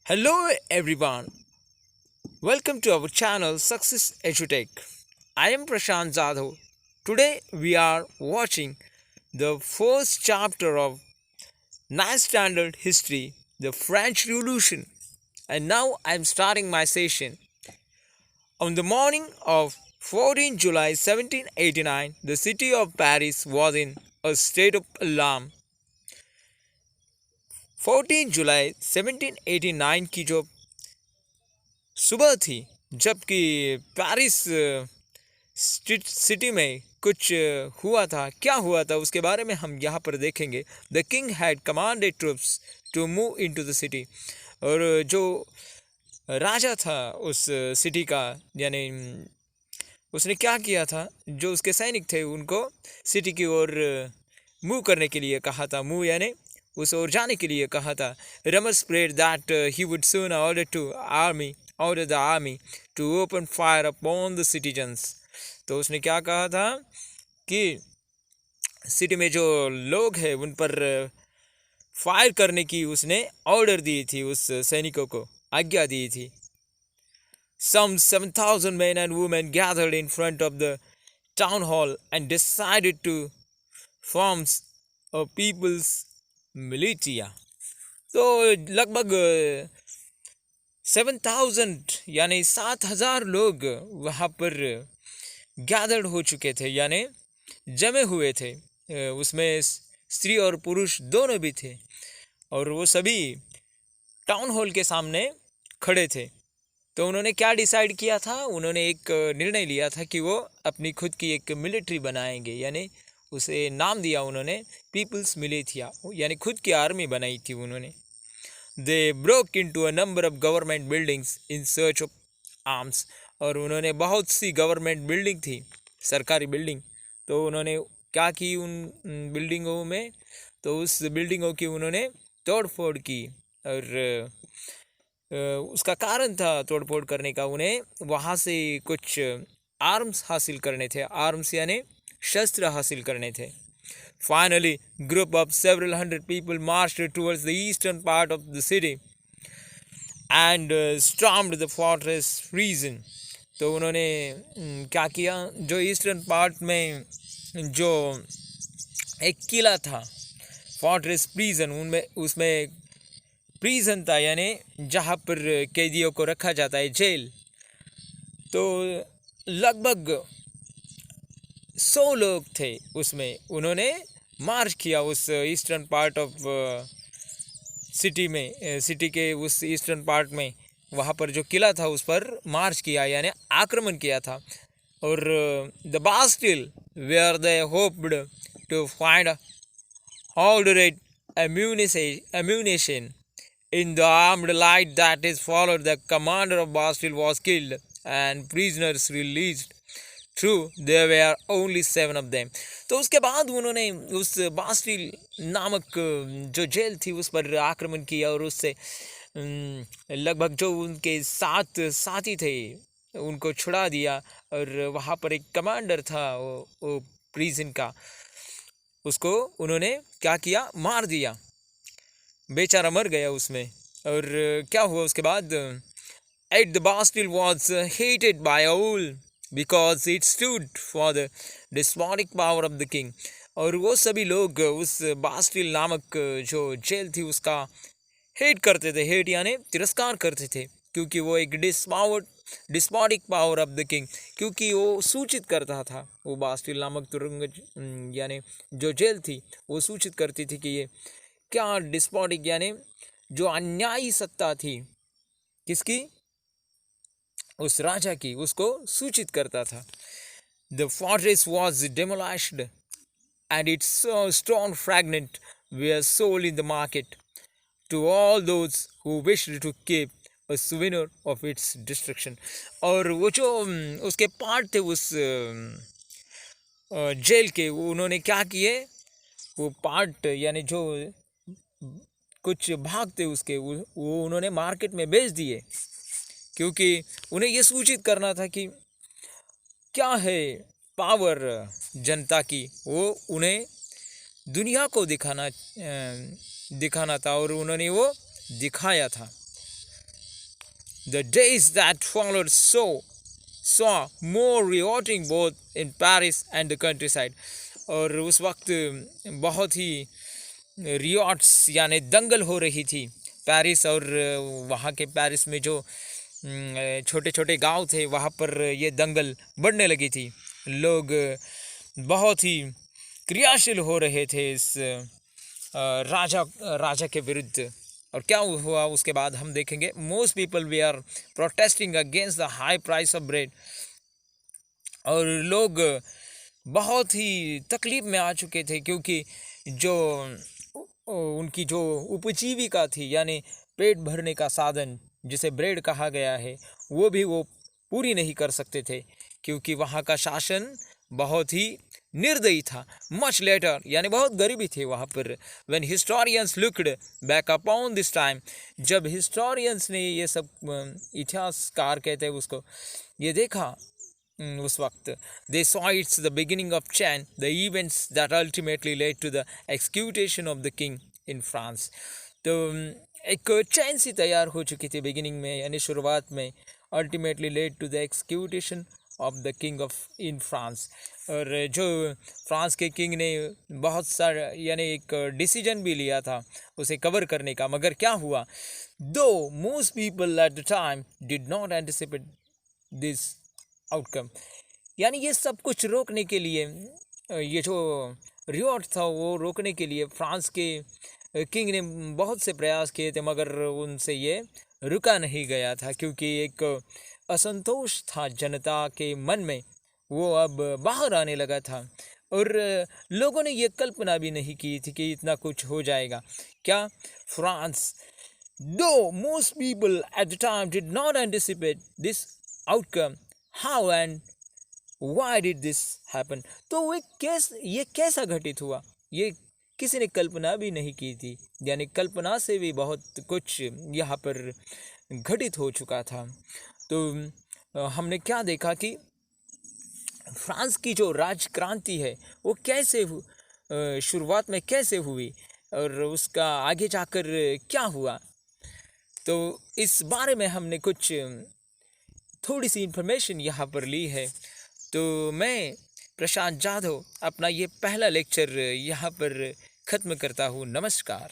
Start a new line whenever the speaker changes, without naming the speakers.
Hello everyone, welcome to our channel Success Edutech. I am Prashant Jadhav. Today we are watching the first chapter of 9th Standard History, the French Revolution. And now I am starting my session. On the morning of 14 July 1789, the city of Paris was in a state of alarm. 14 जुलाई 1789 की जो सुबह थी जबकि Paris city में कुछ हुआ था। क्या हुआ था उसके बारे में हम यहाँ पर देखेंगे। The king had commanded troops to move into the city. और जो राजा था उस सिटी का, यानी उसने क्या किया था, जो उसके सैनिक थे उनको सिटी की ओर मूव करने के लिए कहा था। मूव यानी उस ओर जाने के लिए कहा था। Rumour spread that he would soon order the army to open fire upon the citizens। तो उसने क्या कहा था कि सिटी में जो लोग हैं उन पर फायर करने की उसने ऑर्डर दी थी, उस सैनिकों को आज्ञा दी थी। Some 7,000 men and women gathered in front of the town hall and decided to form a people's militia। तो लगभग 7,000 यानी 7,000 लोग वहाँ पर गैदर्ड हो चुके थे, यानी जमे हुए थे। उसमें स्त्री और पुरुष दोनों भी थे और वो सभी टाउन हॉल के सामने खड़े थे। तो उन्होंने क्या डिसाइड किया था, उन्होंने एक निर्णय लिया था कि वो अपनी खुद की एक मिलिट्री बनाएंगे, यानी उसे नाम दिया उन्होंने पीपल्स मिलिशिया, यानी खुद की आर्मी बनाई थी उन्होंने। They broke into a number of government buildings in search of arms. और उन्होंने बहुत सी गवर्नमेंट बिल्डिंग थी, सरकारी बिल्डिंग, तो उन्होंने क्या की उन बिल्डिंगों में, तो उस बिल्डिंगों की उन्होंने तोड़ फोड़ की। और उसका कारण था तोड़फोड़ करने का, उन्हें वहाँ से कुछ आर्म्स हासिल करने थे। आर्म्स यानी शस्त्र हासिल करने थे। Finally, group of several hundred people marched towards the eastern part of the city and stormed the fortress prison। तो उन्होंने क्या किया, जो ईस्टर्न पार्ट में जो एक किला था, फोर्ट्रेस प्रिजन, उनमें उसमें प्रिजन था यानी जहाँ पर कैदियों को रखा जाता है, जेल। तो लगभग 100 लोग थे उसमें। उन्होंने मार्च किया उस ईस्टर्न पार्ट ऑफ सिटी में, सिटी के उस ईस्टर्न पार्ट में, वहाँ पर जो किला था उस पर मार्च किया यानी आक्रमण किया था। और the Bastille where they hoped to find hoarded ammunition in the armed light that is followed, the commander of Bastille was killed and prisoners released। True, there were only 7 of them। तो उसके बाद उन्होंने उस Bastille नामक जो jail थी उस पर आक्रमण किया और उससे लगभग जो उनके 7 साथी थे उनको छुड़ा दिया। और वहाँ पर एक कमांडर था वो प्रिजन का, उसको उन्होंने क्या किया, मार दिया, बेचारा मर गया उसमें। और क्या हुआ उसके बाद, at the Bastille was hated by all because it stood for the despotic power of the king. और वो सभी लोग उस बास्टिल नामक जो जेल थी उसका हेट करते थे। हेट यानी तिरस्कार करते थे, क्योंकि वो एक डिस्पॉटिक पावर ऑफ द किंग, क्योंकि वो सूचित करता था, वो बास्टिल नामक तुरंग यानी जो जेल थी वो सूचित करती थी कि ये क्या डिस्पॉटिक यानी जो अन्यायी सत्ता थी किसकी, उस राजा की, उसको सूचित करता था। The fortress was demolished and its stone fragment were sold in the market to all those who wished to keep a souvenir of its destruction। और वो जो उसके पार्ट थे उस जेल के, वो उन्होंने क्या किए, वो पार्ट यानी जो कुछ भाग थे उसके, वो उन्होंने मार्केट में बेच दिए, क्योंकि उन्हें ये सूचित करना था कि क्या है पावर जनता की, वो उन्हें दुनिया को दिखाना था और उन्होंने वो दिखाया था। The days that followed saw more rioting both in Paris and the countryside. और उस वक्त बहुत ही रियॉट्स यानी दंगल हो रही थी पेरिस और वहाँ के पेरिस में जो छोटे छोटे गांव थे वहाँ पर ये दंगल बढ़ने लगी थी। लोग बहुत ही क्रियाशील हो रहे थे इस राजा के विरुद्ध। और क्या हुआ उसके बाद हम देखेंगे। Most people we are protesting against the high price of bread. और लोग बहुत ही तकलीफ में आ चुके थे क्योंकि जो उनकी जो उपजीविका थी यानी पेट भरने का साधन जिसे ब्रेड कहा गया है वो भी वो पूरी नहीं कर सकते थे क्योंकि वहाँ का शासन बहुत ही निर्दयी था। मच लेटर यानी बहुत गरीबी थी वहाँ पर। When historians looked back upon this time, जब हिस्टोरियंस ने ये सब इतिहासकार कहते हैं उसको ये देखा उस वक्त, they saw it's the beginning of chain, the events that ultimately led to the execution of the king in France। तो एक चैन सी तैयार हो चुकी थी बिगिनिंग में यानी शुरुआत में, ultimately led to the execution of the king of in France. और जो फ्रांस के किंग ने बहुत सारा यानी एक डिसीजन भी लिया था उसे कवर करने का, मगर क्या हुआ, दो most people at the time did not anticipate this outcome. यानी ये सब कुछ रोकने के लिए, ये जो रिवॉर्ड था वो रोकने के लिए फ्रांस के किंग ने बहुत से प्रयास किए थे, मगर उनसे ये रुका नहीं गया था क्योंकि एक असंतोष था जनता के मन में, वो अब बाहर आने लगा था। और लोगों ने ये कल्पना भी नहीं की थी कि इतना कुछ हो जाएगा। क्या फ्रांस, दो most people at the time did not anticipate this outcome, how and why did this happen. तो ये कैसा घटित हुआ, ये किसी ने कल्पना भी नहीं की थी। यानी कल्पना से भी बहुत कुछ यहाँ पर घटित हो चुका था। तो हमने क्या देखा कि फ्रांस की जो राजक्रांति है वो कैसे शुरुआत में कैसे हुई और उसका आगे जाकर क्या हुआ। तो इस बारे में हमने कुछ थोड़ी सी इन्फॉर्मेशन यहाँ पर ली है। तो मैं प्रशांत जाधव अपना ये पहला लेक्चर यहाँ पर ख़त्म करता हूँ। नमस्कार।